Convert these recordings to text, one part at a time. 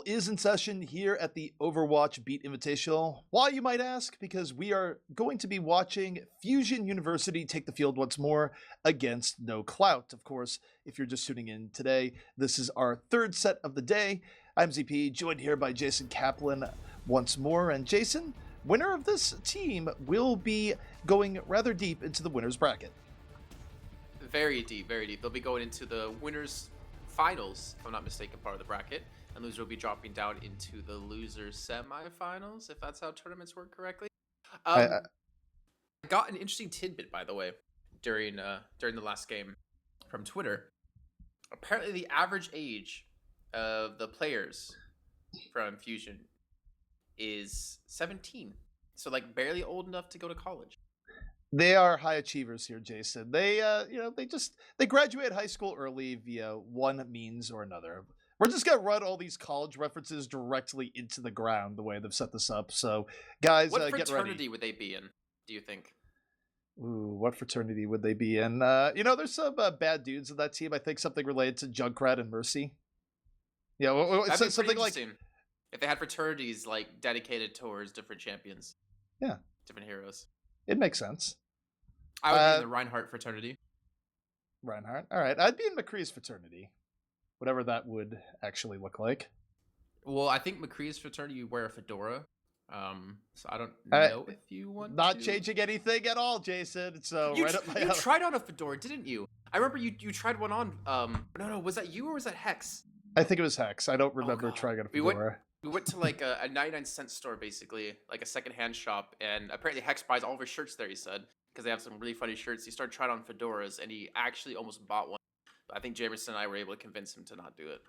is in session here at the Overwatch Beat Invitational. Why, you might ask? Because we are going to be watching Fusion University take the field once more against No Clout. Of course, if you're just tuning in today, this is our third set of the day. I'm ZP, joined here by Jason Kaplan once more. And Jason, winner of this team will be going rather deep into the winner's bracket. Very deep, very deep. They'll be going into the winners' finals, if I'm not mistaken, part of the bracket. And loser will be dropping down into the loser semifinals, if that's how tournaments work correctly. I got an interesting tidbit, by the way, during the last game from Twitter. Apparently, the average age of the players from Fusion is 17, so like barely old enough to go to college. They are high achievers here, Jason. They they graduate high school early via one means or another. We're just gonna run all these college references directly into the ground the way they've set this up. So, guys, what get ready. What fraternity would they be in, do you think? Ooh, what fraternity would they be in? There's some bad dudes in that team. I think something related to Junkrat and Mercy. Yeah, something like if they had fraternities like dedicated towards different champions. Yeah, different heroes. It makes sense. I would be in the Reinhardt fraternity. Reinhardt. All right, I'd be in McCree's fraternity. Whatever that would actually look like. Well, I think McCree's fraternity, you wear a fedora. So I don't know if you want not changing anything at all, Jason. So you right up my you tried on a fedora, didn't you? I remember you tried one on. No, was that you or was that Hex? I think it was Hex. I don't remember trying on a fedora. We went to like a 99-cent store, basically, like a secondhand shop, and apparently Hex buys all of his shirts there, he said, because they have some really funny shirts. He started trying on fedoras, and he actually almost bought one. I think Jamerson and I were able to convince him to not do it.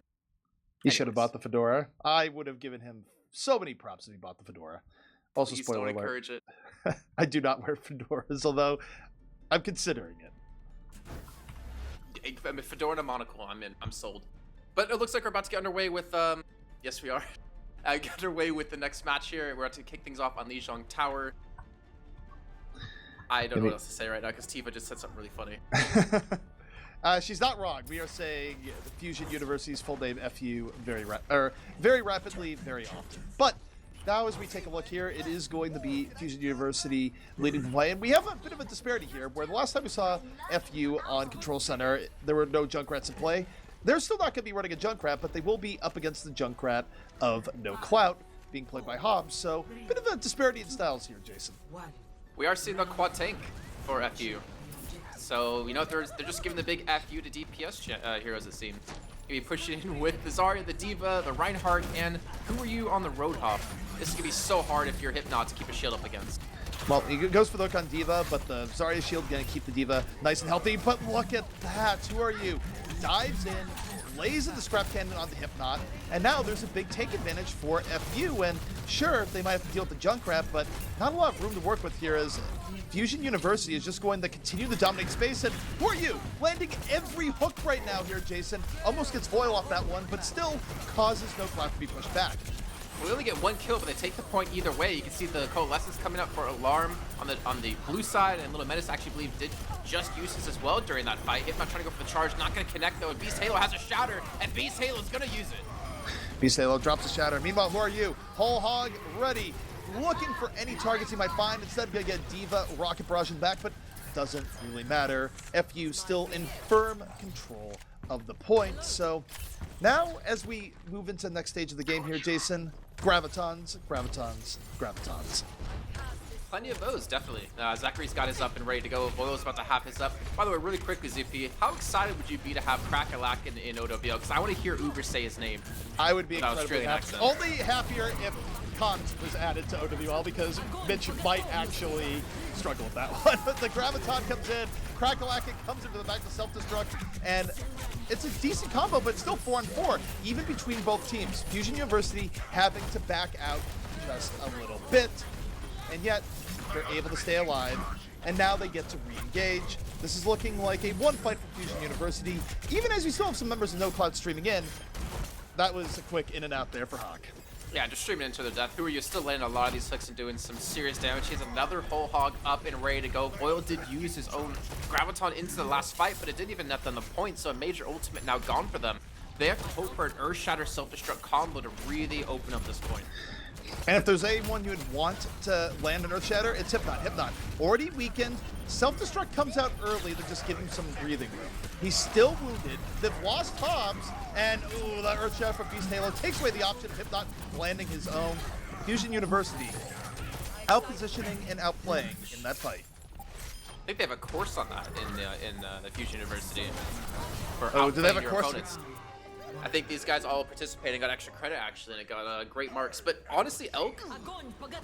He should have bought the fedora. I would have given him so many props if he bought the fedora. Also, Please spoiler don't alert. Encourage it. I do not wear fedoras, although I'm considering it. I mean, fedora and a monocle, I'm in. I'm sold. But it looks like we're about to get underway with. Yes, we are. Get underway with the next match here. We're about to kick things off on Lijiang Tower. I don't know what else to say right now because Tifa just said something really funny. She's not wrong. We are saying Fusion University's full name FU very rapidly, very often. But now as we take a look here, it is going to be Fusion University leading the play. And we have a bit of a disparity here, where the last time we saw FU on Control Center, there were no Junkrats in play. They're still not going to be running a Junkrat, but they will be up against the Junkrat of No Clout, being played by Hobbs. So a bit of a disparity in styles here, Jason. We are seeing the quad tank for FU. So, they're just giving the big FU to DPS heroes, it seems. Gonna be pushing in with the Zarya, the D.Va, the Reinhardt, and who are you on the Roadhog? This is gonna be so hard if you're Hypnot to keep a shield up against. Well, he goes for the hook on D.Va, but the Zarya shield gonna keep the D.Va nice and healthy. But look at that. Who are you? Dives in, lays in the scrap cannon on the Hypnot, and now there's a big tank advantage for FU. And sure, they might have to deal with the Junkrat, but not a lot of room to work with here as Fusion University is just going to continue to dominate space. And who are you? Landing every hook right now here, Jason. Almost gets foil off that one, but still causes No Clout to be pushed back. We only get one kill, but they take the point either way. You can see the Coalescence coming up for Alarm on the blue side, and Little Menace actually believe did just use this as well during that fight. Hypnot trying to go for the charge, not going to connect though, and Beast Halo has a Shatter, and Beast Halo's going to use it. Beast Halo drops a Shatter. Meanwhile, who are you? Whole Hog ready, looking for any targets he might find. Instead, going to get D.Va rocket barraging back, but doesn't really matter. FU still in firm control of the point. So now, as we move into the next stage of the game here, Jason, Gravitons. Plenty of those, definitely. Zachary's got his up and ready to go. Boyle's about to have his up. By the way, really quickly, ZP, how excited would you be to have Crack-a-Lack in OWL? Because I want to hear Uber say his name. I would be incredibly happy. Only happier if Kant was added to OWL, because Mitch might actually struggle with that one. But the Graviton comes in, Crack-a-Lack comes into the back to self-destruct, and it's a decent combo, but still 4-4, even between both teams. Fusion University having to back out just a little bit, and yet they're able to stay alive, and now they get to re-engage. This is looking like a one fight for Fusion University, even as we still have some members of No Clout streaming in. That was a quick in and out there for Hawk. Yeah, just streaming into their death. Who are you still landing a lot of these hooks and doing some serious damage. He has another Whole Hog up and ready to go. Boyle did use his own Graviton into the last fight, but it didn't even net them the point, so a major ultimate now gone for them. they have to hope for an Earthshatter self-destruct combo to really open up this point. And if there's anyone you would want to land an Earthshatter, it's Hypnot. Hypnot already weakened. Self-destruct comes out early to just give him some breathing room. He's still wounded. They've lost Hobbs, and ooh, that Earthshatter from Beast Halo takes away the option of Hypnot landing his own. Fusion University out-positioning and outplaying in that fight. I think they have a course on that in the Fusion University. For Oh, do they have a your course? opponents. I think these guys all participated and got extra credit actually, and it got great marks. But honestly, Elk,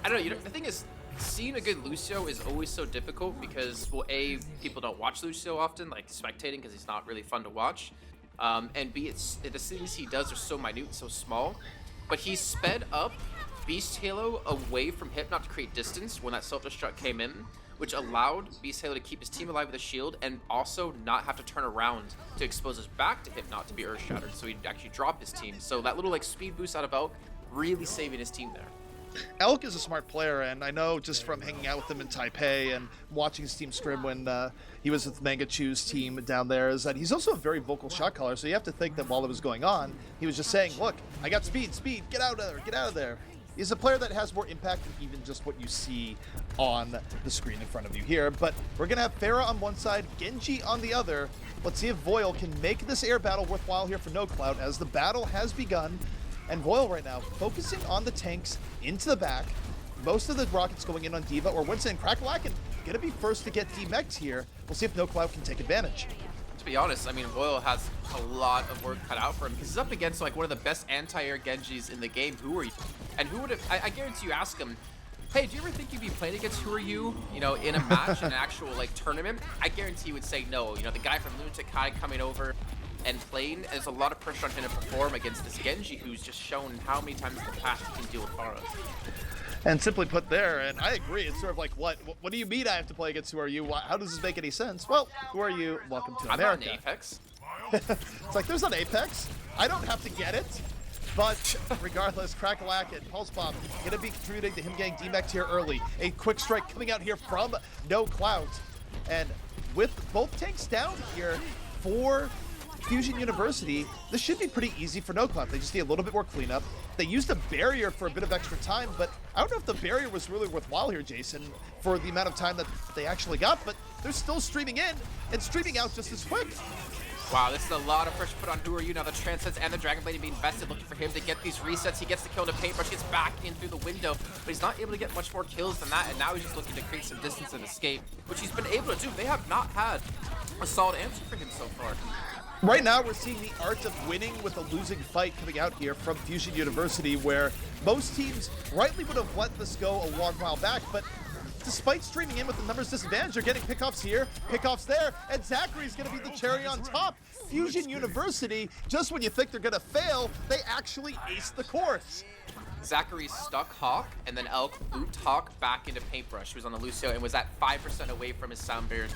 I don't know. The thing is, seeing a good Lucio is always so difficult because, well, A, people don't watch Lucio often, like spectating, because he's not really fun to watch. And B, the things he does are so minute, so small. But he sped up Beast Halo away from Hypnot to create distance when that self-destruct came in, which allowed Beast Halo to keep his team alive with a shield and also not have to turn around to expose his back to Hypnot to be Earth Shattered, so he'd actually drop his team. So that little like speed boost out of Elk really saving his team there. Elk is a smart player, and I know just from hanging out with him in Taipei and watching his team scrim when he was with Mangachu's team down there, is that he's also a very vocal shot caller, so you have to think that while it was going on, he was just saying, look, I got speed, get out of there, get out of there. He's a player that has more impact than even just what you see on the screen in front of you here. But we're going to have Pharah on one side, Genji on the other. Let's see if Voil can make this air battle worthwhile here for No Clout as the battle has begun. And Voil right now focusing on the tanks into the back. Most of the rockets going in on D.Va or Winston and Crackalacken going to be first to get D-Mechs here. We'll see if No Clout can take advantage. To be honest, I mean, Voil has a lot of work cut out for him because he's up against like one of the best anti-air Genjis in the game. Who are you? And who would have? I guarantee you, ask him, hey, do you ever think you'd be playing against Who Are You? You know, in a match, in an actual like tournament? I guarantee he would say no. You know, the guy from Lunatic High coming over and playing. There's a lot of pressure on him to perform against this Genji, who's just shown how many times in the past he can deal with Pharah. And simply put there, and I agree, it's sort of like, what do you mean I have to play against Who Are You? How does this make any sense? Well, Who Are You? Welcome to America. I'm not an Apex. It's like, there's an Apex. I don't have to get it. But regardless, Crackalack and Pulse Bomb gonna be contributing to him getting D-Mech here early. A quick strike coming out here from No Clout. And with both tanks down here for Fusion University, this should be pretty easy for No Clout. They just need a little bit more cleanup. They used a barrier for a bit of extra time, but I don't know if the barrier was really worthwhile here, Jason, for the amount of time that they actually got, but they're still streaming in and streaming out just as quick. Wow, this is a lot of pressure put on Who Are You now. The Transcends and the Dragon Blade being invested, looking for him to get these resets. He gets the kill in the paintbrush, gets back in through the window, but he's not able to get much more kills than that, and now he's just looking to create some distance and escape, which he's been able to do. They have not had a solid answer for him so far. Right now, we're seeing the art of winning with a losing fight coming out here from Fusion University, where most teams rightly would have let this go a long while back, but despite streaming in with the numbers disadvantage, they're getting pickoffs here, pickoffs there, and Zachary's going to be the cherry on top. Fusion University, just when you think they're going to fail, they actually ace the course. Zachary stuck Hawk, and then Elk looped Hawk back into Paintbrush. He was on the Lucio and was at 5% away from his sound barriers.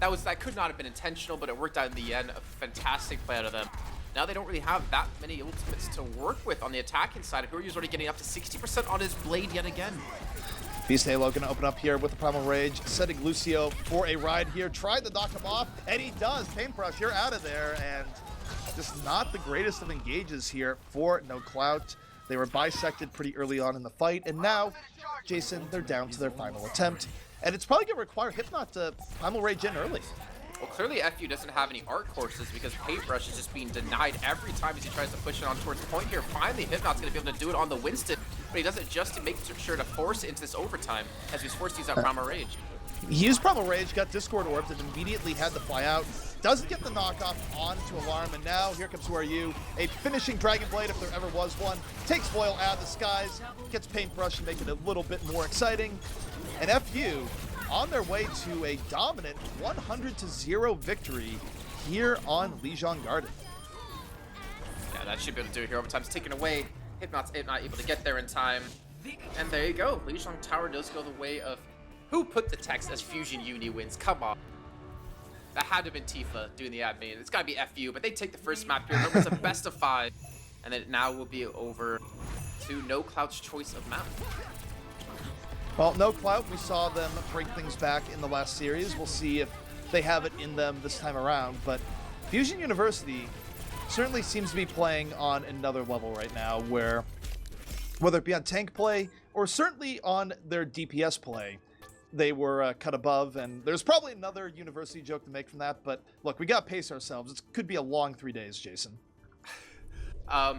That could not have been intentional, but it worked out in the end. A fantastic play out of them. Now they don't really have that many ultimates to work with on the attacking side. Who Are You's already getting up to 60% on his blade yet again. Beast Halo going to open up here with the Primal Rage, setting Lucio for a ride here. Tried to knock him off, and he does. Paintbrush, you're out of there, and just not the greatest of engages here for No Clout. They were bisected pretty early on in the fight, and now, Jason, they're down to their final attempt. And it's probably going to require Hypnot to Primal Rage in early. Well, clearly FU doesn't have any art courses because Paintbrush is just being denied every time as he tries to push it on towards the point here. Finally, Hypnot's going to be able to do it on the Winston, but he does it just to make sure to force it into this overtime as he's forced to use that Primal Rage. He used Primal Rage, got Discord Orbed, and immediately had to fly out. Doesn't get the knockoff onto Alarm, and now here comes Who Are You? A finishing Dragon Blade, if there ever was one. Takes Foil out of the skies, gets Paintbrush and make it a little bit more exciting. And FU on their way to a dominant 100-0 victory here on Lijiang Garden. Yeah, that should be able to do it here. Overtime's taken away. Hypnot's not able to get there in time. And there you go. Lijiang Tower does go the way of... Who put the text as Fusion Uni wins? Come on. That had to have been Tifa doing the admin. It's got to be FU, but they take the first map here. Remember, it's a best of 5. And then now will be over to No Clout's choice of map. Well, No Clout, we saw them bring things back in the last series. We'll see if they have it in them this time around. But Fusion University certainly seems to be playing on another level right now where, whether it be on tank play or certainly on their DPS play, they were cut above. And there's probably another university joke to make from that. But look, we got to pace ourselves. It could be a long 3 days, Jason. I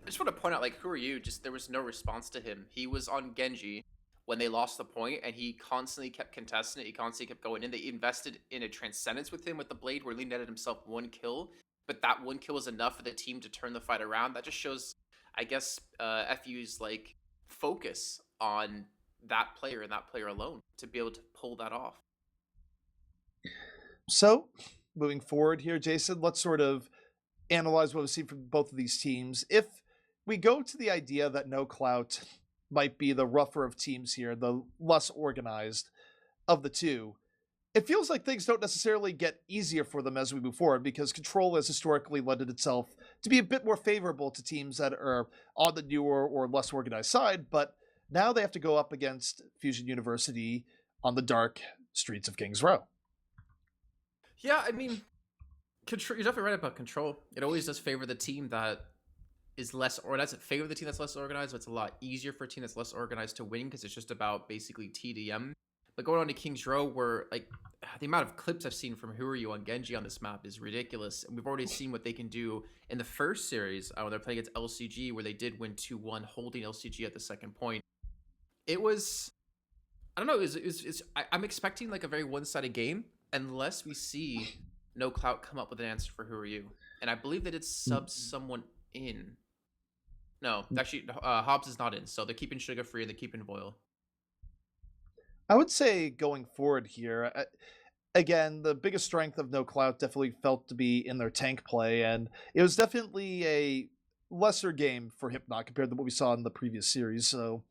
just want to point out, like, who are you? Just there was no response to him. He was on Genji when they lost the point, and he constantly kept contesting it. He constantly kept going in. They invested in a transcendence with him with the blade, where he netted himself 1 kill, but that 1 kill was enough for the team to turn the fight around. That just shows, I guess, FU's like focus on that player and that player alone to be able to pull that off. So, moving forward here, Jason, let's sort of analyze what we've seen from both of these teams. If we go to the idea that No Clout might be the rougher of teams here, the less organized of the two, it feels like things don't necessarily get easier for them as we move forward, because Control has historically lended itself to be a bit more favorable to teams that are on the newer or less organized side, but now they have to go up against Fusion University on the dark streets of Kings Row. Yeah, I mean, Control, you're definitely right about Control. It always does favor the team that is less, or doesn't favor the team that's less organized, but it's a lot easier for a team that's less organized to win because it's just about basically TDM. But going on to Kings Row, where like the amount of clips I've seen from Who Are You on Genji on this map is ridiculous, and we've already seen what they can do in the first series when they're playing against LCG, where they did win 2-1, holding LCG at the second point. It was, I don't know, I'm expecting like a very one-sided game unless we see No Clout come up with an answer for Who Are You, and I believe they did sub someone in. No, actually, Hobbs is not in, so they're keeping Sugar free and they're keeping Boyle. I would say going forward here, again, the biggest strength of No Clout definitely felt to be in their tank play, and it was definitely a lesser game for Hypnot compared to what we saw in the previous series. So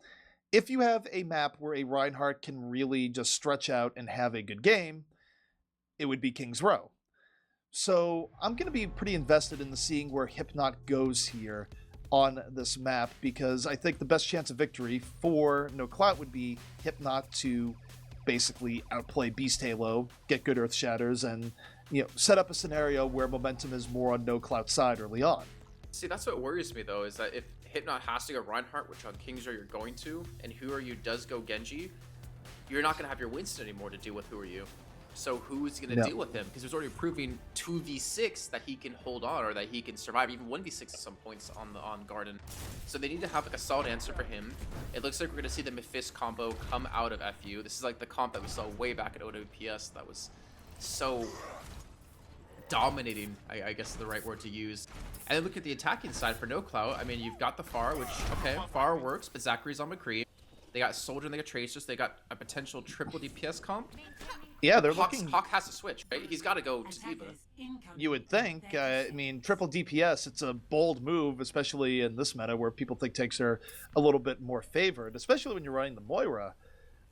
if you have a map where a Reinhardt can really just stretch out and have a good game, it would be Kings Row. So I'm going to be pretty invested in seeing where Hypnot goes here on this map, because I think the best chance of victory for No Clout would be Hypnot to basically outplay Beast Halo, get good Earth Shatters, and set up a scenario where momentum is more on No Clout's side early on. See, that's what worries me though, is that if Hypnot has to go Reinhardt, which on Kings Row you're going to, and Who Are You does go Genji, you're not going to have your Winston anymore to deal with Who Are You. So who's going to deal with him? Because there's already proving 2v6 that he can hold on, or that he can survive, even 1v6 at some points on Garden. So they need to have like a solid answer for him. It looks like we're going to see the Mephisto combo come out of FU. This is like the comp that we saw way back at OWPS that was so dominating, I guess is the right word to use. And then look at the attacking side for No Clout. I mean, you've got the Pharah, which, okay, Pharah works, but Zachary's on McCree. They got Soldier and they got Tracers. They got a potential triple DPS comp. Yeah, they're Hawk has to switch, right? He's got to go to D.Va. You would think. I mean, triple DPS, it's a bold move, especially in this meta where people think tanks are a little bit more favored, especially when you're running the Moira.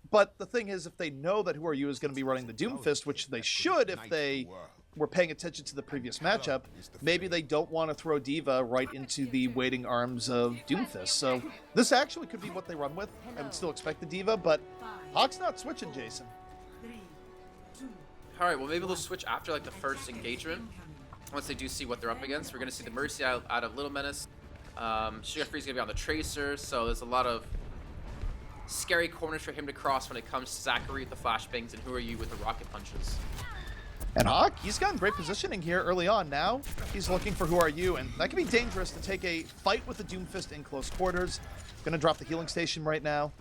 But the thing is, if they know that Who Are You is going to be running the Doomfist, which they should if they were paying attention to the previous matchup, maybe they don't want to throw D.Va right into the waiting arms of Doomfist. So this actually could be what they run with. I would still expect the D.Va, but Hawk's not switching, Jason. All right, well, maybe they'll switch after like the first engagement. Once they do see what they're up against, we're going to see the Mercy out of Little Menace. Sugar Free's going to be on the Tracer, so there's a lot of scary corners for him to cross when it comes to Zachary with the flashbangs and Who Are You with the rocket punches. And Hawk, he's gotten great positioning here early on. Now he's looking for Who Are You, and that can be dangerous to take a fight with the Doomfist in close quarters. Going to drop the healing station right now.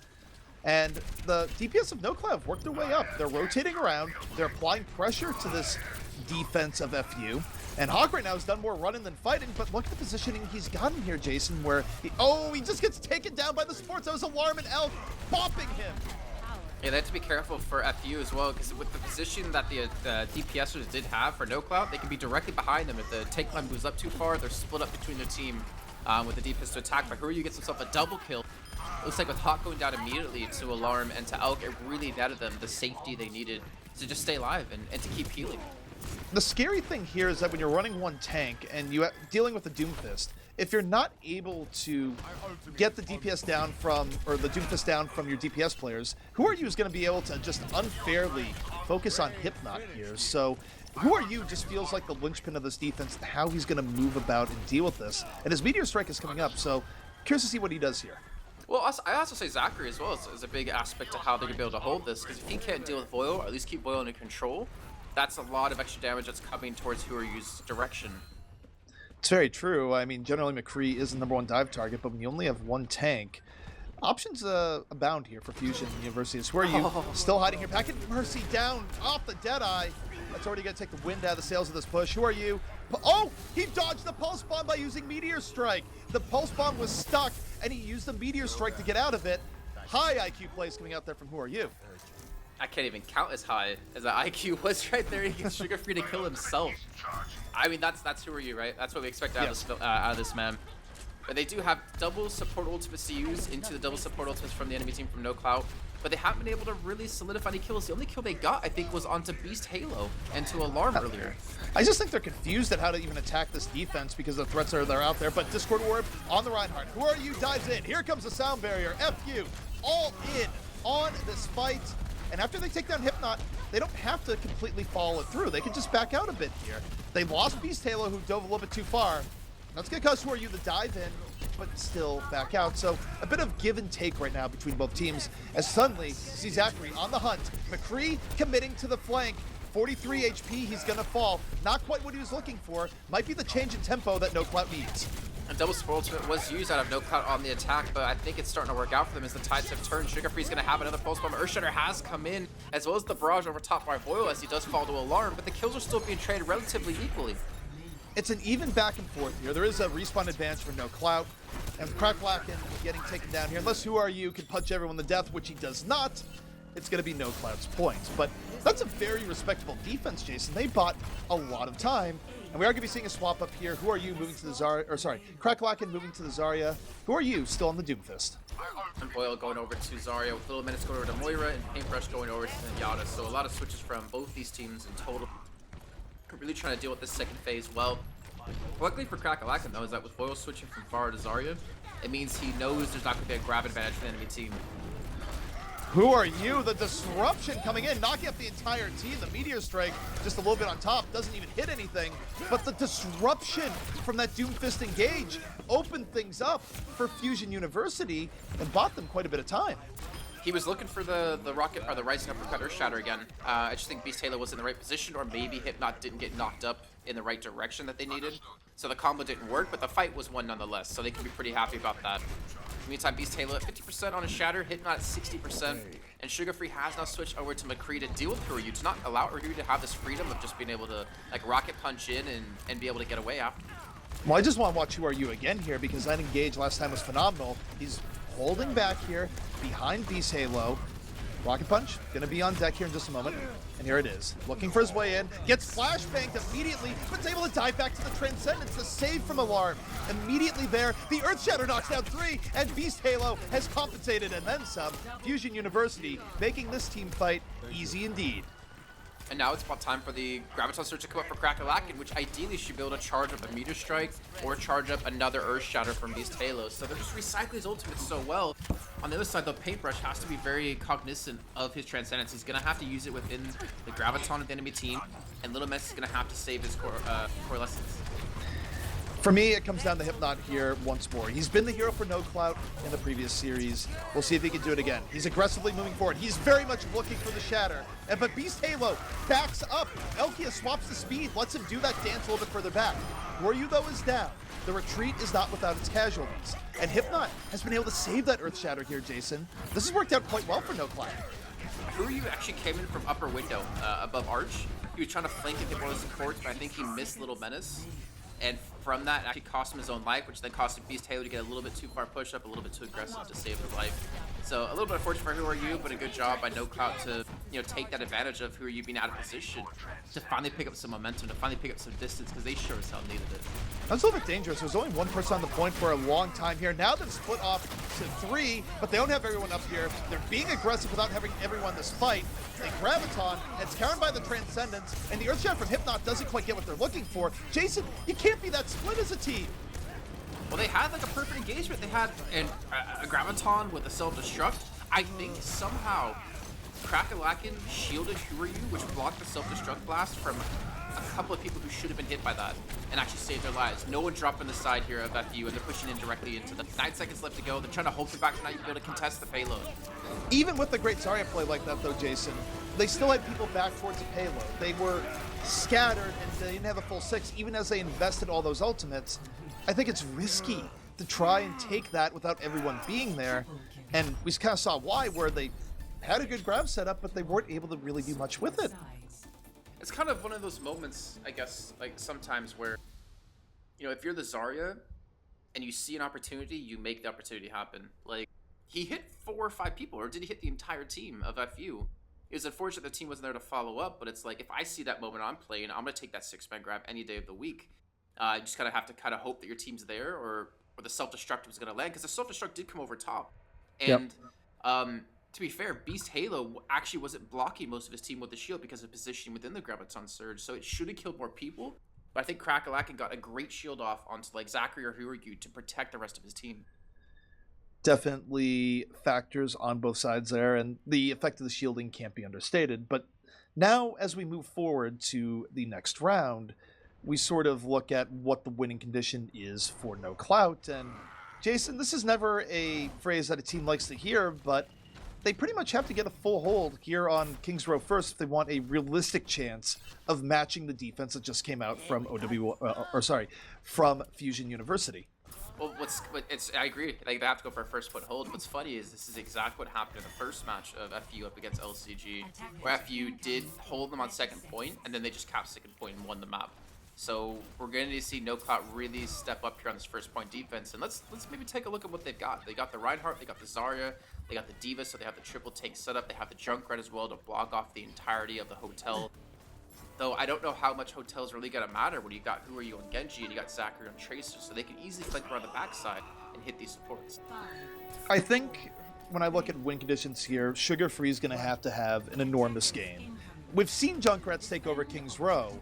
And the DPS of No Clout have worked their way up. They're rotating around. They're applying pressure to this defense of FU. And Hawk right now has done more running than fighting, but look at the positioning he's gotten here, Jason, where he just gets taken down by the supports. That was Alarm and Elk bopping him. Yeah, they have to be careful for FU as well, because with the position that the DPSers did have for No Clout, they can be directly behind them. If the tank line moves up too far, they're split up between their team with the DPS to attack. But Who Are You gets himself a double kill. It looks like with Hawk going down immediately to Alarm and to Elk, it really netted them the safety they needed to just stay alive and to keep healing. The scary thing here is that when you're running one tank and you're dealing with a Doomfist, if you're not able to get the DPS down from, or the Doomfist down from your DPS players, who are you is going to be able to just unfairly focus on Hypnot here? So who are you just feels like the linchpin of this defense and how he's going to move about and deal with this. And his Meteor Strike is coming up, so curious to see what he does here. Well, I also say Zachary as well is a big aspect to how they're going to be able to hold this, because if he can't deal with Boyle, or at least keep Boyle under control, that's a lot of extra damage that's coming towards Whoryu's direction. It's very true. I mean, generally McCree is the #1 dive target, but when you only have one tank, options abound here for Fusion University. Who are you still hiding here? Packet Mercy down off the Deadeye. That's already going to take the wind out of the sails of this push. Who are you? Oh, he dodged the Pulse Bomb by using Meteor Strike. The Pulse Bomb was stuck, and he used the Meteor Strike to get out of it. High IQ plays coming out there from Who Are You? I can't even count as high as the IQ was right there. He gets Sugar Free to kill himself. I mean, that's Who Are You, right? That's what we expect out of this man. But they do have double support ultimates to use into the double support ultimates from the enemy team from No Clout. But they haven't been able to really solidify any kills. The only kill they got, I think, was onto Beast Halo and to Alarm earlier. I just think they're confused at how to even attack this defense because the threats are out there. But Discord Orb on the Reinhardt. Who Are You dives in. Here comes the sound barrier. FU all in on this fight. And after they take down Hypnot, they don't have to completely follow it through. They can just back out a bit here. They lost Beast Halo, who dove a little bit too far. That's going to cause Who Are You the dive in, but still back out. So a bit of give and take right now between both teams as suddenly see Zachary on the hunt. McCree committing to the flank. 43 HP, he's going to fall. Not quite what he was looking for. Might be the change in tempo that No Clout needs. A double support ultimate was used out of No Clout on the attack, but I think it's starting to work out for them as the tides have turned. Sugar Free's going to have another pulse bomb. Earthshatter has come in, as well as the barrage over top by Boyle as he does fall to Alarm, but the kills are still being traded relatively equally. It's an even back and forth here. There is a respawn advantage for No Clout, and Cracklacken getting taken down here. Unless Who Are You can punch everyone to death, which he does not, it's going to be No Clout's points. But that's a very respectable defense, Jason. They bought a lot of time. And we are going to be seeing a swap up here. Who Are You moving to the Zarya, or sorry, Cracklacken moving to the Zarya. Who Are You still on the Doomfist? And Boyle going over to Zarya with Little Minutes going over to Moira, and Paintbrush going over to Zenyatta. So a lot of switches from both these teams in total. Really trying to deal with this second phase well. Luckily for Cracklacken though, is that with Boyle switching from Pharah to Zarya, it means he knows there's not going to be a grab advantage for the enemy team. Who Are You? The disruption coming in, knocking up the entire team. The Meteor Strike just a little bit on top, doesn't even hit anything. But the disruption from that Doomfist engage opened things up for Fusion University and bought them quite a bit of time. He was looking for the rocket or the rising uppercut Earthshatter again. I just think Beast Halo was in the right position, or maybe Hypnot didn't get knocked up in the right direction that they needed. So the combo didn't work, but the fight was won nonetheless, so they can be pretty happy about that. Meantime, Beast Halo at 50% on his Shatter, Hypnot at 60%, and Sugar Free has now switched over to McCree to deal with Who Are You, to not allow Who Are You to have this freedom of just being able to like rocket punch in and be able to get away after. Well, I just want to watch Who Are You again here because that engage last time was phenomenal. He's holding back here behind Beast Halo. Rocket Punch, gonna be on deck here in just a moment. And here it is, looking for his way in, gets flashbanged immediately, but is able to dive back to the Transcendence, the save from Alarm. Immediately there, the Earthshatter knocks down 3, and Beast Halo has compensated and then some. Fusion University making this team fight easy indeed. And now it's about time for the Graviton Surge to come up for Cracklacken, which ideally should be able to charge up a Meteor Strike or charge up another Earthshatter from Beast Halo. So they're just recycling his ultimates so well. On the other side, though, Paintbrush has to be very cognizant of his Transcendence. He's going to have to use it within the Graviton of the enemy team, and Little Mess is going to have to save his Coalescence. For me, it comes down to Hypnot here once more. He's been the hero for No Clout in the previous series. We'll see if he can do it again. He's aggressively moving forward. He's very much looking for the Shatter. But Beast Halo backs up. Elkia swaps the speed, lets him do that dance a little bit further back. Who Are You, though, is down. The retreat is not without its casualties. And Hypnot has been able to save that Earthshatter here, Jason. This has worked out quite well for No Clout. Who Are You actually came in from upper window above Arch. He was trying to flank and get one of the supports, but I think he missed Little Menace. And from that, actually cost him his own life, which then cost Beast Halo to get a little bit too far push up, a little bit too aggressive to save his life. So a little bit unfortunate for Who Are You, but a good job by No Clout to take that advantage of Who Are You being out of position to finally pick up some momentum, to finally pick up some distance, because they sure as hell needed it. That's a little bit dangerous. There's only one person on the point for a long time here. Now they've split off to 3, but they don't have everyone up here. They're being aggressive without having everyone in this fight. They Graviton, and it's countered by the Transcendence, and the Earthshatter from Hypnot doesn't quite get what they're looking for. Jason, you can't be that split as a team. Well, they had like a perfect engagement. They had a Graviton with a self-destruct. I think somehow Crackalakin shielded Huryu, which blocked the self-destruct blast from a couple of people who should have been hit by that and actually saved their lives. No one dropping the side here of FU, and they're pushing in directly into the 9 seconds left to go. They're trying to hold it back tonight to be able to contest the payload. Even with the great Zarya play like that, though, Jason, they still had people back towards the payload. They were scattered, and they didn't have a full 6, even as they invested all those ultimates. I think it's risky to try and take that without everyone being there, and we kind of saw why, where they had a good grab setup, but they weren't able to really do much with it. It's kind of one of those moments, I guess, like sometimes where, you know, if you're the Zarya and you see an opportunity, you make the opportunity happen. Like, he hit 4 or 5 people, or did he hit the entire team of FU? It was unfortunate the team wasn't there to follow up, but it's like, if I see that moment I'm playing, I'm going to take that 6-man grab any day of the week. You just kind of have to kind of hope that your team's there, or the self-destruct was going to land, because the self-destruct did come over top. And, to be fair, Beast Halo actually wasn't blocking most of his team with the shield because of positioning within the Graviton Surge, so it should have killed more people. But I think Crackalakin got a great shield off onto like Zachary or Huryu to protect the rest of his team. Definitely factors on both sides there, and the effect of the shielding can't be understated. But now, as we move forward to the next round, we sort of look at what the winning condition is for No Clout. And Jason, this is never a phrase that a team likes to hear, but they pretty much have to get a full hold here on Kings Row first if they want a realistic chance of matching the defense that just came out from from Fusion University. Well, I agree. Like, they have to go for a first foothold. What's funny is this is exactly what happened in the first match of FU up against LCG, where FU did hold them on second point, and then they just capped second point and won the map. So we're going to see No Clout really step up here on this first point defense, and let's maybe take a look at what they've got. They got the Reinhardt, they got the Zarya, they got the D.Va, so they have the triple tank setup. They have the Junkrat as well to block off the entirety of the hotel. Though I don't know how much hotel's really going to matter when you got Huryu on Genji and you got Zachary on Tracer, so they can easily flank around the backside and hit these supports. I think when I look at win conditions here, Sugar Free is going to have an enormous game. We've seen Junkrats take over Kings Row.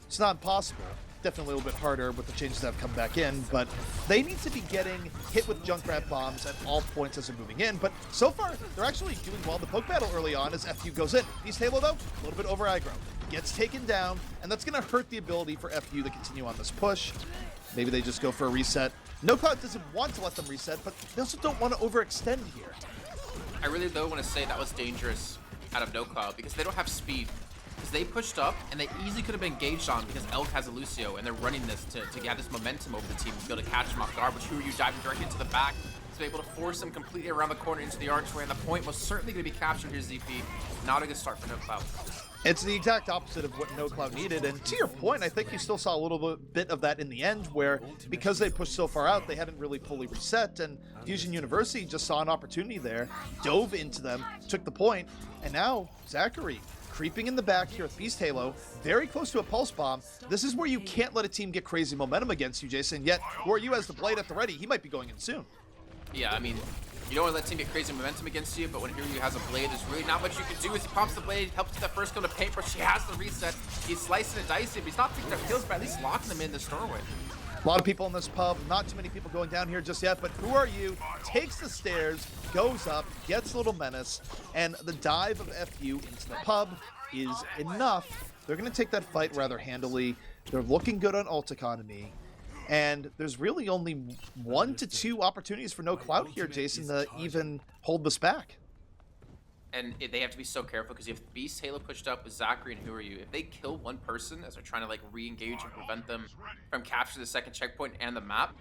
It's not impossible. Definitely a little bit harder with the changes that have come back in, but they need to be getting hit with Junkrat bombs at all points as they're moving in. But so far, they're actually doing well in the poke battle early on as FU goes in. Beast Halo, though, a little bit over aggro. Gets taken down, and that's going to hurt the ability for FU to continue on this push. Maybe they just go for a reset. No Cloud doesn't want to let them reset, but they also don't want to overextend here. I really, though, want to say that was dangerous out of No Cloud because they don't have speed. Because they pushed up, and they easily could have been engaged on because Elk has a Lucio, and they're running this to get this momentum over the team to be able to catch him off guard, which Huryu diving directly into the back to be able to force him completely around the corner into the archway, and the point was certainly going to be captured here, ZP. Not a good start for No Cloud. It's the exact opposite of what No Cloud needed, and to your point, I think you still saw a little bit of that in the end, where because they pushed so far out, they hadn't really fully reset, and Fusion University just saw an opportunity there, dove into them, took the point, and now Zachary creeping in the back here with Beast Halo, very close to a Pulse Bomb. This is where you can't let a team get crazy momentum against you, Jason, yet Huryu has the blade at the ready. He might be going in soon. Yeah, I mean, you don't want to let team get crazy momentum against you, but when Huryu has a blade, there's really not much you can do as he pops the blade, helps get that first kill to paintbrush. She has the reset. He's slicing and dicing, but he's not picking up kills, but at least locking them in this doorway. A lot of people in this pub, not too many people going down here just yet, but Huryu takes the stairs, goes up, gets a little menace, and the dive of FU into the pub is enough. They're going to take that fight rather handily. They're looking good on ult economy. And there's really only 1 to 2 opportunities for No Clout here, Jason, to even hold this back. And they have to be so careful because if Beast Halo pushed up with Zachary and Huryu, if they kill one person as they're trying to like re-engage and prevent them from capturing the second checkpoint and the map,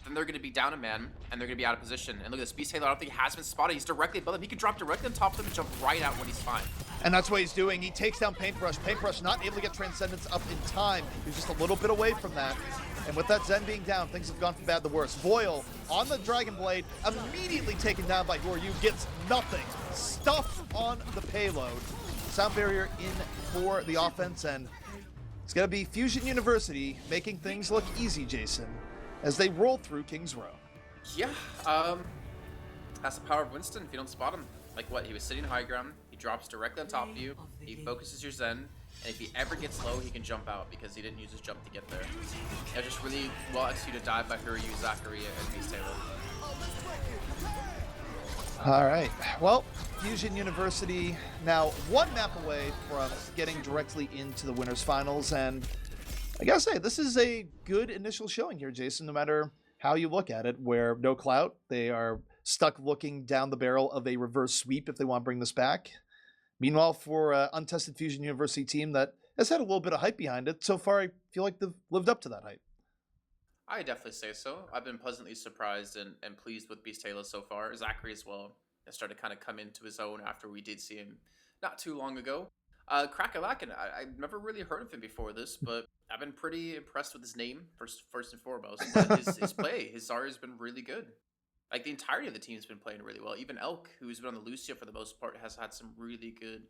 then they're going to be down a man and they're going to be out of position. And look at this, Beast Halo, I don't think he has been spotted. He's directly above them. He can drop directly on top of them and jump right out when he's fine. And that's what he's doing. He takes down Paintbrush. Paintbrush not able to get Transcendence up in time. He's just a little bit away from that. And with that Zen being down, things have gone from bad to worse. Boyle on the Dragon Blade, immediately taken down by Huryu, gets nothing. Stuff on the payload. Sound barrier in for the offense, and it's going to be Fusion University making things look easy, Jason, as they roll through Kings Row. Yeah, that's the power of Winston if you don't spot him. Like what, he was sitting high ground, he drops directly on top of you, he focuses your Zen, And if he ever gets low, he can jump out because he didn't use his jump to get there. It was just really well executed dive by Hiryu, Zachary, and Beast Taylor. All right. Well, Fusion University now one map away from getting directly into the winners finals, and I gotta say, this is a good initial showing here, Jason, no matter how you look at it, where no Clout, they are stuck looking down the barrel of a reverse sweep if they want to bring this back. Meanwhile, for an untested Fusion University team that has had a little bit of hype behind it, so far I feel like they've lived up to that hype. I definitely say so. I've been pleasantly surprised and pleased with Beast Taylor so far. Zachary as well has started to kind of come into his own after we did see him not too long ago. Crackalakin, I've never really heard of him before this, but I've been pretty impressed with his name, first and foremost. But his play, his Zarya has been really good. Like, the entirety of the team's been playing really well. Even Elk, who's been on the Lucio for the most part, has had some really good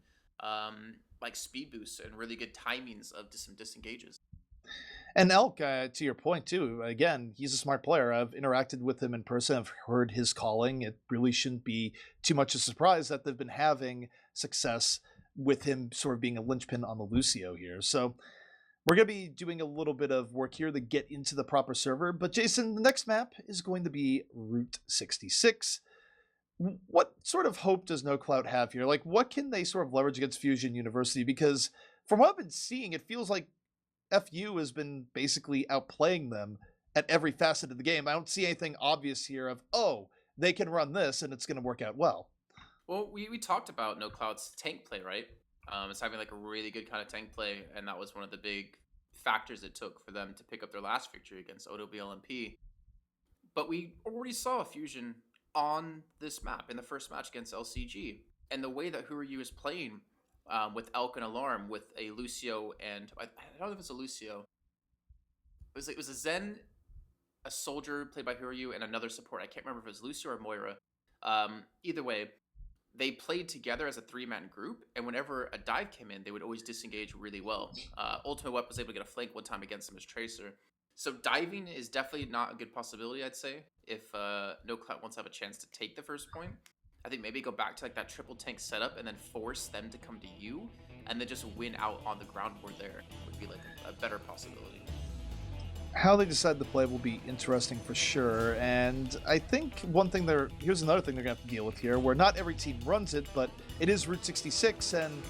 like speed boosts and really good timings of some disengages. And Elk, to your point too, again, he's a smart player. I've interacted with him in person. I've heard his calling. It really shouldn't be too much of a surprise that they've been having success with him sort of being a linchpin on the Lucio here. So we're going to be doing a little bit of work here to get into the proper server. But Jason, the next map is going to be Route 66. What sort of hope does No Clout have here? Like, what can they sort of leverage against Fusion University? Because from what I've been seeing, it feels like FU has been basically outplaying them at every facet of the game. I don't see anything obvious here of, oh, they can run this and it's going to work out well. Well, we talked about No Cloud's tank play, right? It's having like a really good kind of tank play, and that was one of the big factors it took for them to pick up their last victory against OWLMP. But we already saw Fusion on this map in the first match against LCG, and the way that Hiryu is playing with Elk and Alarm, with a Lucio and I don't know if it's a Lucio. It was a Zen, a soldier played by Hiryu, and another support. I can't remember if it was Lucio or Moira. Either way, they played together as a three-man group, and whenever a dive came in, they would always disengage really well. Ultimate Weapon was able to get a flank one time against him as Tracer. So diving is definitely not a good possibility, I'd say, if No Clout wants to have a chance to take the first point. I think maybe go back to like that triple tank setup and then force them to come to you, and then just win out on the ground board there would be like a better possibility. How they decide to play will be interesting for sure, and I think here's another thing they're going to have to deal with here, where not every team runs it, but it is Route 66, and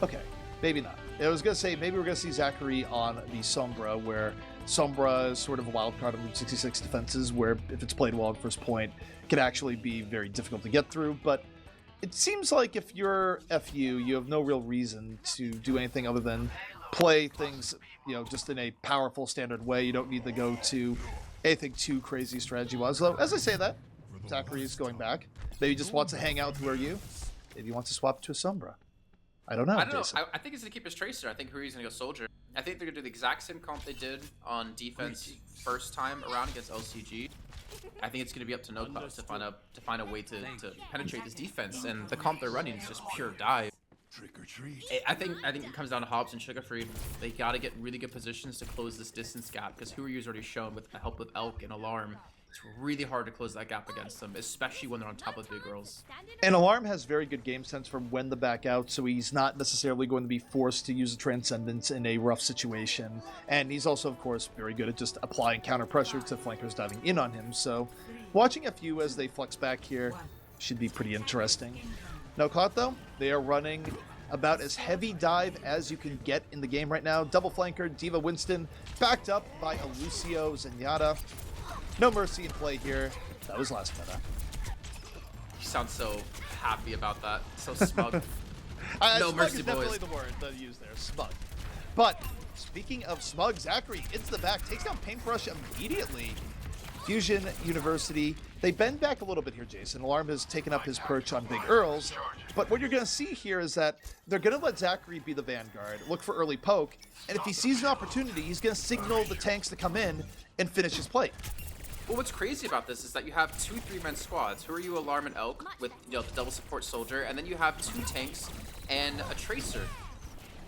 okay, maybe not. I was going to say, maybe we're going to see Zachary on the Sombra, where Sombra is sort of a wild card on Route 66 defenses, where if it's played well at first point, it can actually be very difficult to get through, but it seems like if you're FU, you have no real reason to do anything other than play things, just in a powerful standard way. You don't need to go to anything too crazy strategy-wise. Though, as I say that, Zachary is going back. Maybe he just wants to hang out with Hiryu. Maybe he wants to swap to a Sombra. I don't know. I think he's going to keep his Tracer. I think Hiryu's going to go Soldier. I think they're going to do the exact same comp they did on defense first time around against LCG. I think it's going to be up to No Clout to find a way to penetrate this defense, and the comp they're running is just pure dive. Trick or treat. I think it comes down to Hobbs and Sugar Free. They got to get really good positions to close this distance gap, because Hiryu's already shown with the help with Elk and Alarm, it's really hard to close that gap against them, especially when they're on top of big girls. And Alarm has very good game sense for when to back out, so he's not necessarily going to be forced to use a Transcendence in a rough situation. And he's also, of course, very good at just applying counter pressure to flankers diving in on him. So watching FU as they flex back here should be pretty interesting. No Clout, though, they are running about as heavy dive as you can get in the game right now. Double flanker, Diva Winston, backed up by a Lucio Zenyatta. No mercy in play here. That was last meta. You sound so happy about that. So smug. No mercy, is definitely boys. The word to use there, smug. But speaking of smug, Zachary into the back, takes down Paintbrush immediately. Fusion University, they bend back a little bit here, Jason. Alarm has taken up his perch on Big Earls, but what you're going to see here is that they're going to let Zachary be the vanguard, look for early poke, and if he sees an opportunity, he's going to signal the tanks to come in and finish his play. Well, what's crazy about this is that you have two three-man squads. Hiryu, Alarm, and Elk with the double support soldier, and then you have two tanks and a Tracer.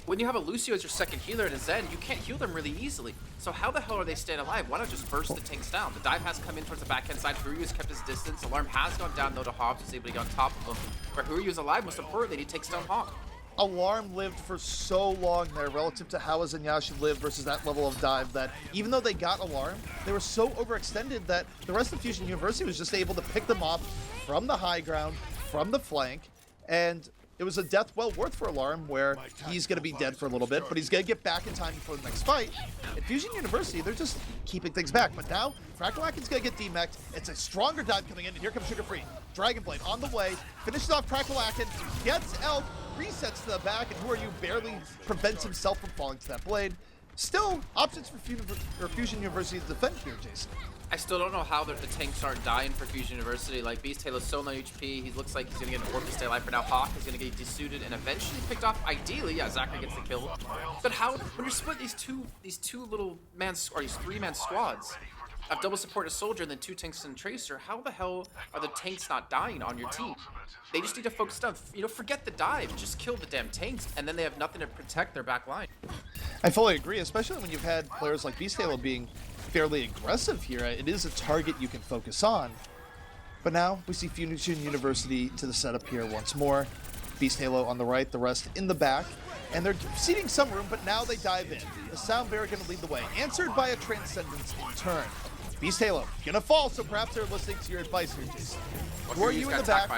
When you have a Lucio as your second healer and a Zen, you can't heal them really easily. So how the hell are they staying alive? Why not just burst the tanks down? The dive has come in towards the backhand side. Hiryu has kept his distance. Alarm has gone down, though, to Hobbs. He's able to get on top of him. Where Hiryu is alive, most importantly, he takes down Hawk. Alarm lived for so long there relative to how Zenyashi lived versus that level of dive that even though they got Alarm, they were so overextended that the rest of Fusion University was just able to pick them off from the high ground, from the flank, and it was a death well worth for Alarm where he's going to be dead for a little bit, but he's going to get back in time before the next fight. At Fusion University, they're just keeping things back, but now Crackle-Acken's going to get demeched. It's a stronger dive coming in, and here comes Sugar Free. Dragon Blade on the way, finishes off Crackle-Acken, gets Elk, resets to the back, and Who Are You barely prevents himself from falling to that blade. Still, options for Fusion University to defend here, Jason. I still don't know how the tanks aren't dying for Fusion University. Like, Beast Tailor's so low HP, he looks like he's gonna get an orb to stay alive for now. Hawk is gonna get desuited and eventually picked off. Ideally, yeah, Zachary gets the kill. But how, when you're split these two little man, or these 3-man squads of double support a soldier and then 2 tanks and tracer, how the hell are the tanks not dying on your team? They just need to focus on, forget the dive, just kill the damn tanks, and then they have nothing to protect their back line. I fully agree, especially when you've had players like Beast Halo being fairly aggressive here. It is a target you can focus on. But now we see Fusion University to the setup here once more. Beast Halo on the right, the rest in the back. And they're ceding some room, but now they dive in. The Sound Bearer going to lead the way, answered by a Transcendence in turn. Beast Halo gonna fall, so perhaps they're listening to your advice here, Jason. Who are you in the back?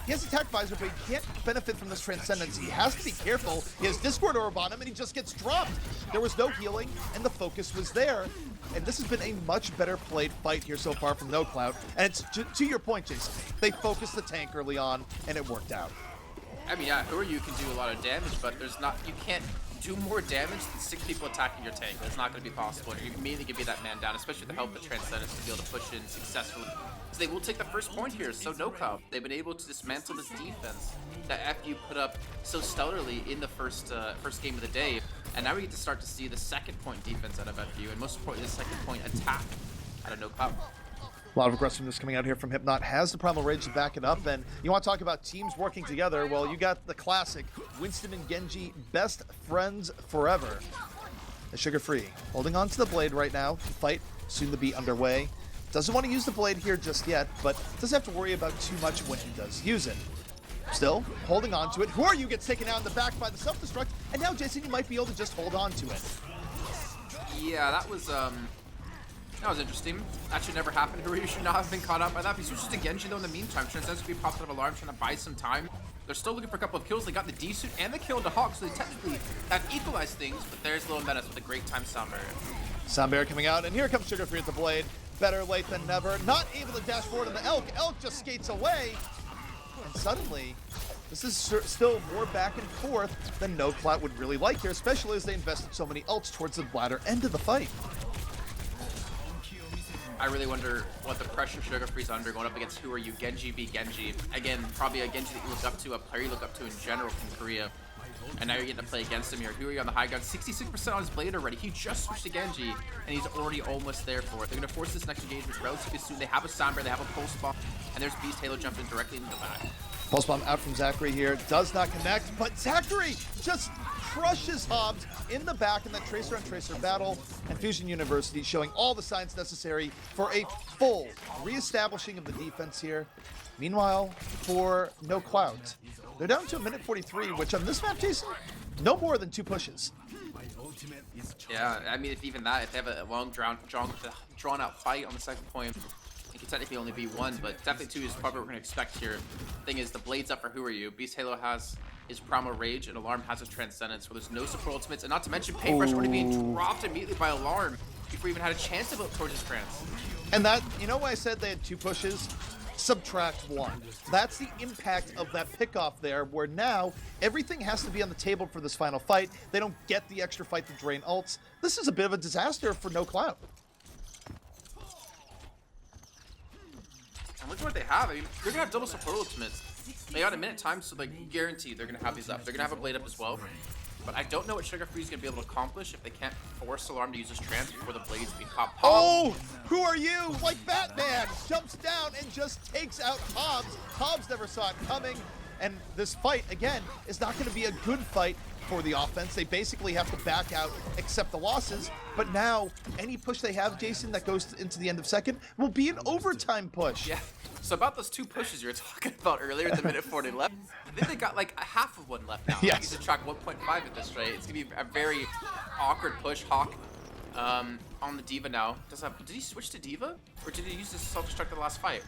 He has attack visor, but he can't benefit from this Transcendence. He has to be careful. He has Discord Orb on him, and he just gets dropped. There was no healing, and the focus was there. And this has been a much better played fight here so far from No Clout. And it's to your point, Jason. They focused the tank early on, and it worked out. I mean, yeah, Who Are You can do a lot of damage, but you can't do more damage than 6 people attacking your tank. That's not going to be possible. You immediately can be that man down, especially with the help of Transcendence to be able to push in successfully. So they will take the first point here, so No Clout. They've been able to dismantle this defense that FU put up so stellarly in the first game of the day. And now we get to start to see the second point defense out of FU, and most importantly, the second point attack out of No Clout. A lot of aggressiveness coming out here from Hypnot. Has the Primal Rage to back it up, and you want to talk about teams working together. Well, you got the classic Winston and Genji, best friends forever. The Sugar Free holding on to the blade right now. The fight soon to be underway. Doesn't want to use the blade here just yet, but doesn't have to worry about too much when he does use it. Still holding on to it. Who Are You gets taken out in the back by the self-destruct, and now Jason, you might be able to just hold on to it. Yeah, that was interesting. That should never happen. Who Are You should not have been caught up by that. He switches to Genji though in the meantime. Transcendence to be popped out of Alarm, trying to buy some time. They're still looking for a couple of kills. They got the D-suit and the kill to Hawk, so they technically have equalized things, but there's Little Menace with a great time Sound Bearer. Sound Bearer coming out, and here comes Sugar Free at the blade. Better late than never. Not able to dash forward on the Elk. Elk just skates away. And suddenly, this is still more back and forth than No Clout would really like here, especially as they invested so many ults towards the latter end of the fight. I really wonder what the pressure Sugar Free's under going up against Who Are You, Genji v Genji. Again, probably a Genji that you look up to, a player you look up to in general from Korea. And now you're getting to play against him here. Who Are You on the high ground? 66% on his blade already. He just switched to Genji, and he's already almost there for it. They're going to force this next engagement relatively soon. They have a Sound Bearer, they have a Pulse Bomb, and there's Beast Halo jumping directly into the back. Pulse Bomb out from Zachary here. Does not connect, but Zachary just crushes Hobbs in the back in that Tracer on Tracer battle, and Fusion University showing all the signs necessary for a full reestablishing of the defense here. Meanwhile, for No Clout, they're down to 1:43, which on this map, Jason, no more than 2 pushes. Yeah, I mean, if even that, if they have a long, drawn out fight on the second point, it could technically only be 1, but definitely 2 is probably what we're going to expect here. Thing is, the blade's up for Who Are You. Beast Halo has his Primal Rage, and Alarm has his Transcendence, where there's no support ultimates, and not to mention Paintbrush already being dropped immediately by Alarm before he even had a chance to look towards his trans. And that, you know why I said they had 2 pushes? Subtract 1. That's the impact of that pickoff there, where now everything has to be on the table for this final fight. They don't get the extra fight to drain ults. This is a bit of a disaster for No Clout. And look at what they have. I mean, they're going to have double support ultimates. They got a minute time, so like guaranteed they're going to have these up. They're going to have a blade up as well. But I don't know what Sugar Free's going to be able to accomplish if they can't force Alarm to use his trans before the blades be popped. Oh! Who Are You? Like Batman! Jumps down and just takes out Hobbs. Hobbs never saw it coming. And this fight, again, is not going to be a good fight for the offense. They basically have to back out, accept the losses. But now, any push they have, Jason, that goes into the end of second will be an overtime push. Yeah. So about those 2 pushes you were talking about earlier at the minute 40 left, I think they got like a half of one left now. Yes. You should track 1.5 at this rate. It's going to be a very awkward push. Hawk on the D.Va now. Did he switch to D.Va? Or did he use this self-destruct the last fight?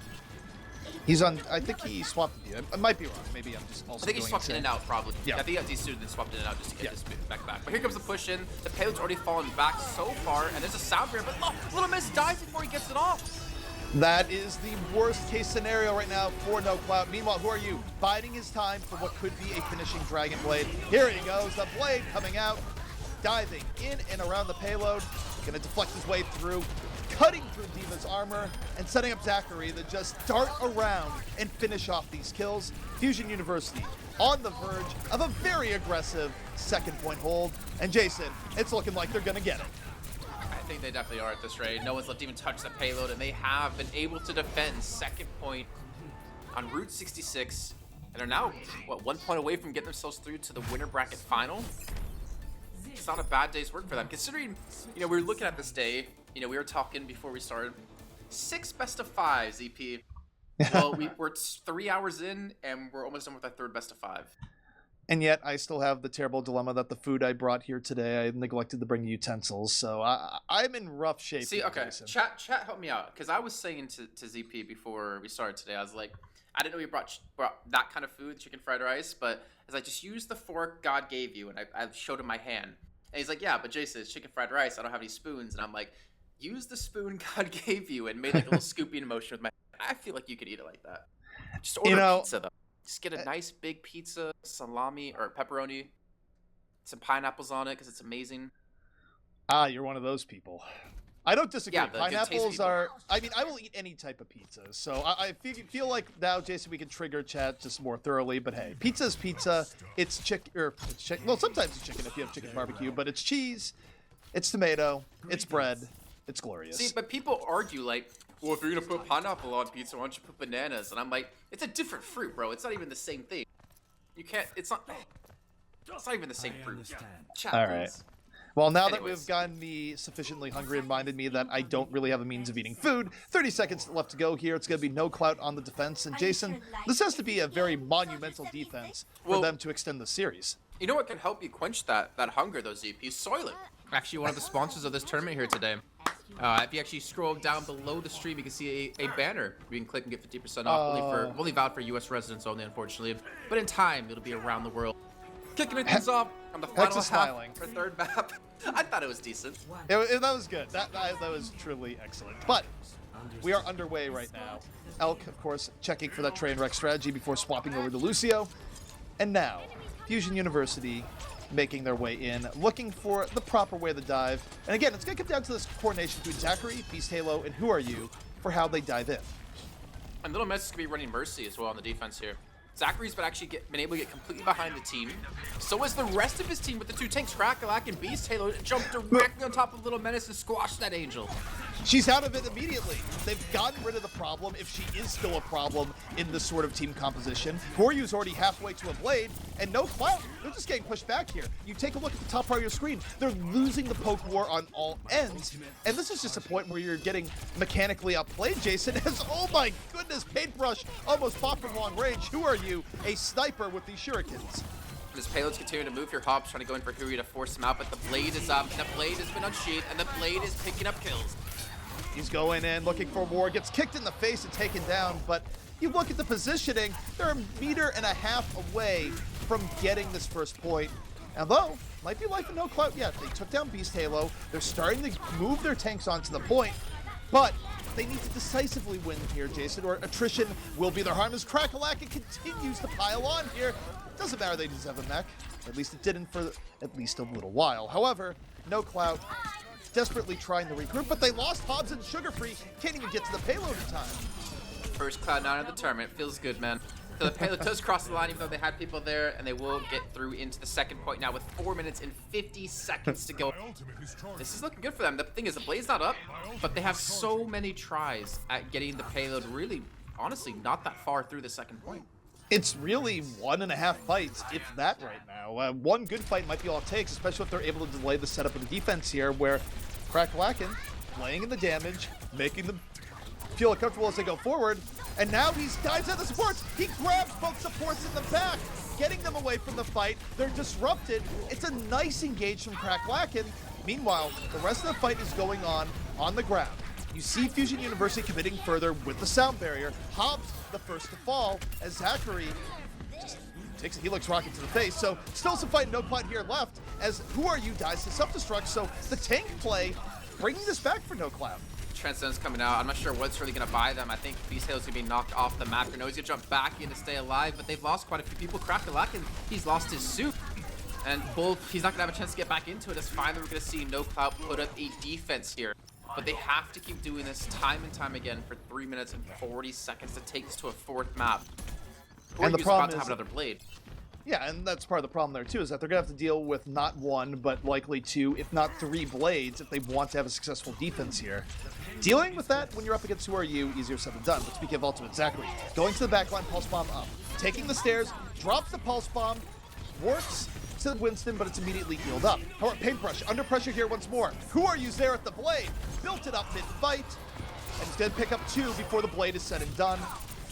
He's on, I think he swapped the D.Va. I might be wrong. Maybe I'm just also I think he swapped in and out, probably. Yeah. I think he got D-suited and swapped in and out just to get this back back. But here comes the push in. The payload's already fallen back so far, and there's a sound barrier, but Little Miss dies before he gets it off. That is the worst case scenario right now for No Clout. Meanwhile, who are you? Biding his time for what could be a finishing Dragon Blade. Here he goes, the blade coming out, diving in and around the payload, gonna deflect his way through, cutting through D.Va's armor, and setting up Zachary to just dart around and finish off these kills. Fusion University on the verge of a very aggressive second point hold. And Jason, it's looking like they're gonna get it. I think they definitely are at this rate. No one's left even touch the payload, and they have been able to defend second point on Route 66, and are now, what, 1 point away from getting themselves through to the winner bracket final. It's not a bad day's work for them, considering, you know, we were looking at this day, you know, we were talking before we started, 6 best of 5, ZP. Well, we're 3 hours in, and we're almost done with our 3rd best of 5. And yet, I still have the terrible dilemma that the food I brought here today, I neglected to bring utensils, so I'm in rough shape. See, here, okay, Jason. chat help me out, because I was saying to ZP before we started today, I was like, I didn't know you brought that kind of food, chicken fried rice, but I was like, just use the fork God gave you, and I showed him my hand. And he's like, yeah, but Jason, it's chicken fried rice, I don't have any spoons, and I'm like, use the spoon God gave you, and made like a little scooping motion with my hand. I feel like you could eat it like that. Just order pizza, though. Just get a nice big pizza, salami or pepperoni, some pineapples on it because it's amazing. Ah, you're one of those people. I don't disagree. Yeah, pineapples are. I mean, I will eat any type of pizza. So I feel like now, Jason, we can trigger chat just more thoroughly. But hey, pizza's pizza. It's chicken. Well, sometimes it's chicken if you have chicken barbecue, but it's cheese, it's tomato, it's bread. It's glorious. See, but people argue like, well, if you're gonna put pineapple on pizza, why don't you put bananas? And I'm like, it's a different fruit, bro. It's not even the same thing. You can't. It's not even the same fruit. Chat, all right. Well, now that Anyways. we've gotten me sufficiently hungry and reminded me that I don't really have a means of eating food, 30 seconds left to go here. It's going to be No Clout on the defense. And Jason, this has to be a very monumental defense for them to extend the series. You know what can help you quench that hunger, though, ZP? Soylent. Actually, one of the sponsors of this tournament here today. If you actually scroll down below the stream, you can see a banner. You can click and get 50% off. Only valid for U.S. residents only, unfortunately. But in time, it'll be around the world. Kicking things off on the final half for 3rd map. I thought it was decent. That was good. That was truly excellent. But we are underway right now. Elk, of course, checking for that train wreck strategy before swapping over to Lucio. And now, Fusion University making their way in, looking for the proper way to dive. And again, it's going to come down to this coordination between Zachary, Beast Halo, and Who Are You for how they dive in. And Little Miss is going to be running Mercy as well on the defense here. Zachary's been able to get completely behind the team. So is the rest of his team with the 2 tanks, Crackalack and Beast Halo, jumped directly on top of Little Menace and squashed that Angel. She's out of it immediately. They've gotten rid of the problem, if she is still a problem in this sort of team composition. Horyu's already halfway to a blade, and No Clout, they're just getting pushed back here. You take a look at the top part of your screen, they're losing the poke war on all ends, and this is just a point where you're getting mechanically outplayed, Jason, as, oh my goodness, Paintbrush almost popped from long range. Who are you? A sniper with these shurikens. His payload's continuing to move here. Hobbs trying to go in for Huri to force him out, but the blade is up, and the blade has been unsheathed, and the blade is picking up kills. He's going in, looking for more, gets kicked in the face and taken down, but you look at the positioning, they're 1.5 meters away from getting this first point. Although, might be life in No Clout yet. They took down Beast Halo, they're starting to move their tanks onto the point, but they need to decisively win here, Jason, or attrition will be their harm as Crackalack continues to pile on here. Doesn't matter they just have a mech, at least it didn't for at least a little while. However, No Clout desperately trying to regroup, but they lost Hobbs and Sugar Free. Can't even get to the payload in time. First Cloud9 of the tournament. Feels good, man. So the payload does cross the line, even though they had people there, and they will get through into the second point now with 4 minutes and 50 seconds to go. This is looking good for them. The thing is, the blade's not up, but they have so many tries at getting the payload really, honestly, not that far through the second point. It's really 1.5 fights, if that, right now. One good fight might be all it takes, especially if they're able to delay the setup of the defense here, where Crackalacken laying in the damage, making them feel uncomfortable as they go forward, and now he's dives at the supports. He grabs both supports in the back, getting them away from the fight. They're disrupted. It's a nice engage from Crackalacken. Meanwhile, the rest of the fight is going on the ground. You see Fusion University committing further with the sound barrier. Hobbs, the first to fall, as Zachary just takes a Helix Rocket to the face. So still some fight, no Clout here left, as Who Are You dies to self-destruct. So the tank play, bringing this back for no Clout. Transcendence coming out. I'm not sure what's really going to buy them. I think Beast Halo's going to be knocked off the map. You know, he's going to jump back in to stay alive, but they've lost quite a few people. Crackalacken, he's lost his suit. And Bull, he's not going to have a chance to get back into it. It's fine that we're going to see no Clout put up a defense here. But they have to keep doing this time and time again for 3 minutes and 40 seconds to take this to a fourth map. And the problem about to have another blade. Yeah, and that's part of the problem there too, is that they're gonna have to deal with not one, but likely two, if not three blades, if they want to have a successful defense here. Dealing with that when you're up against Who Are You, easier said than done. But speaking of ultimate, Zachary going to the backline, pulse bomb up, taking the stairs, drops the pulse bomb, works to Winston, but it's immediately healed up. However, Paintbrush under pressure here once more. Who Are You's there at the blade, built it up mid-fight, and he's gonna pick up two before the blade is said and done.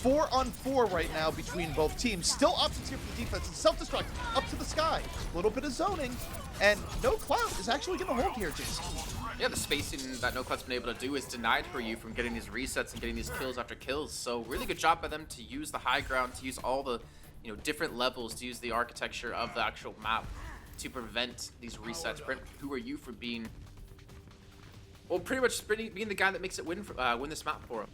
4-on-4 right now between both teams. Still options here for the defense. And self-destruct up to the sky. A little bit of zoning. And no Clout is actually going to hold here, Jason. Yeah, the spacing that no Clout's been able to do is denied for you from getting these resets and getting these kills after kills. So really good job by them to use the high ground, to use all the different levels, to use the architecture of the actual map to prevent these resets. Who Are You from being, well, pretty much being the guy that makes it win this map for him.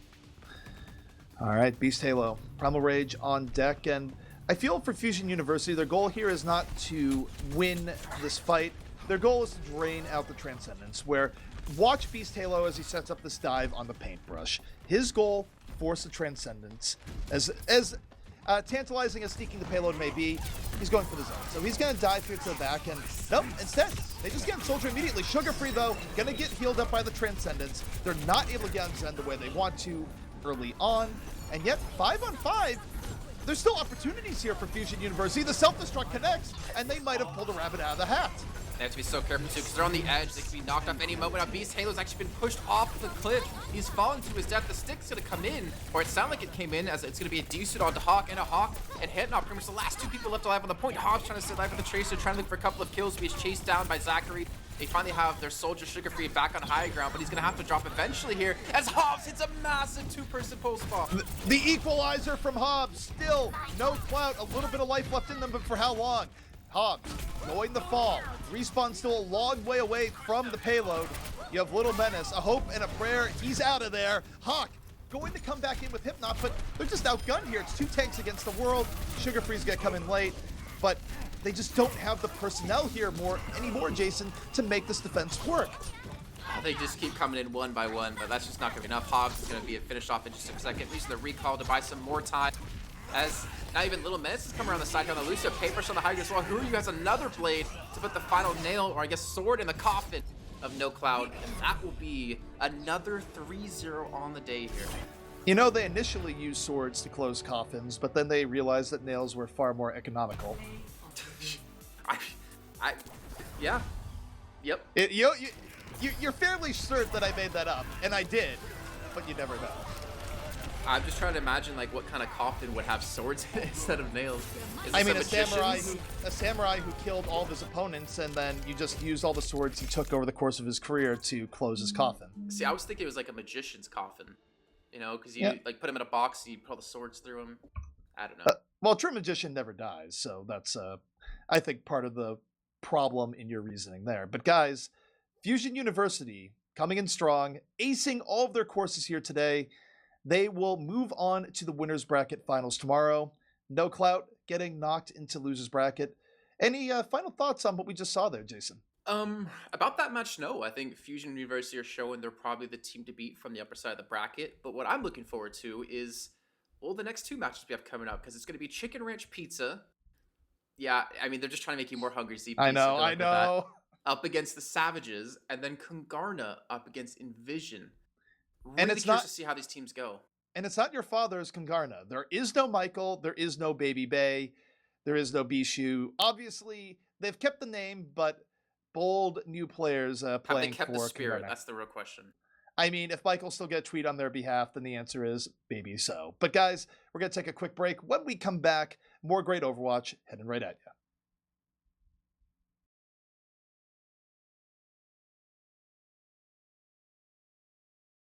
All right, Beast Halo, Primal Rage on deck, and I feel for Fusion University, their goal here is not to win this fight. Their goal is to drain out the Transcendence, where watch Beast Halo as he sets up this dive on the Paintbrush. His goal, force the Transcendence. As tantalizing as sneaking the payload may be, he's going for the zone. So he's going to dive here to the back, and nope, instead, they just get Soldier immediately. Sugar Free, though, going to get healed up by the Transcendence. They're not able to get on Zen the way they want to early on, and yet 5-on-5, there's still opportunities here for Fusion University. The self-destruct connects, and they might have pulled a rabbit out of the hat. They have to be so careful too, because they're on the edge. They can be knocked off any moment. Now Beast Halo's actually been pushed off the cliff. He's fallen to his death. The stick's gonna come in, or it sounds like it came in, as it's gonna be a D-suit onto Hawk and a Hawk and Headknot. Pretty much the last two people left alive on the point. Hobbs trying to stay alive with the Tracer, trying to look for a couple of kills, but he's chased down by Zachary. They finally have their Soldier Sugar Free back on high ground, but he's gonna have to drop eventually here as Hobbs hits a massive two-person post bomb. The equalizer from Hobbs, still no Clout, a little bit of life left in them, but for how long? Hobbs going the fall. Respawn still a long way away from the payload. You have Little Menace, a hope and a prayer. He's out of there. Hawk going to come back in with Hypnot, but they're just outgunned here. It's two tanks against the world. Sugar Free's gonna come in late, but they just don't have the personnel here anymore, Jason, to make this defense work. They just keep coming in one by one, but that's just not gonna be enough. Hobbs is gonna be finished off in just a second, using the recall to buy some more time. As now even Little Menace is coming around the side here on the Lucia. Paintbrush on the high ground as well. Who has another blade to put the final nail, or I guess sword, in the coffin of no Clout, and that will be another 3-0 on the day here. You know, they initially used swords to close coffins, but then they realized that nails were far more economical. Yeah. Yep. You're fairly certain that I made that up, and I did, but you never know. I'm just trying to imagine like what kind of coffin would have swords in it instead of nails. I mean, a samurai who killed all of his opponents, and then you just used all the swords he took over the course of his career to close his coffin. See, I was thinking it was like a magician's coffin, because you like put him in a box, you put all the swords through him. I don't know. Well, a true magician never dies, so that's I think part of the problem in your reasoning there. But guys, Fusion University coming in strong, acing all of their courses here today. They will move on to the winners bracket finals tomorrow. No Clout getting knocked into losers bracket. Any final thoughts on what we just saw there, Jason? About that match, no. I think Fusion University are showing they're probably the team to beat from the upper side of the bracket. But what I'm looking forward to is, well, the next two matches we have coming up, because it's going to be Chicken Ranch Pizza. Yeah, I mean, they're just trying to make you more hungry, ZP. I know. Up against the Savages, and then Kungarna up against Envision. Really and it's curious to see how these teams go. And it's not your father's Kongarna. There is no Michael. There is no Baby Bay. There is no Bishu. Obviously, they've kept the name, but bold new players Have they playing kept the for spirit? Kongarna. That's the real question. I mean, if Michael still get a tweet on their behalf, then the answer is maybe so. But guys, we're going to take a quick break. When we come back, more great Overwatch heading right at you.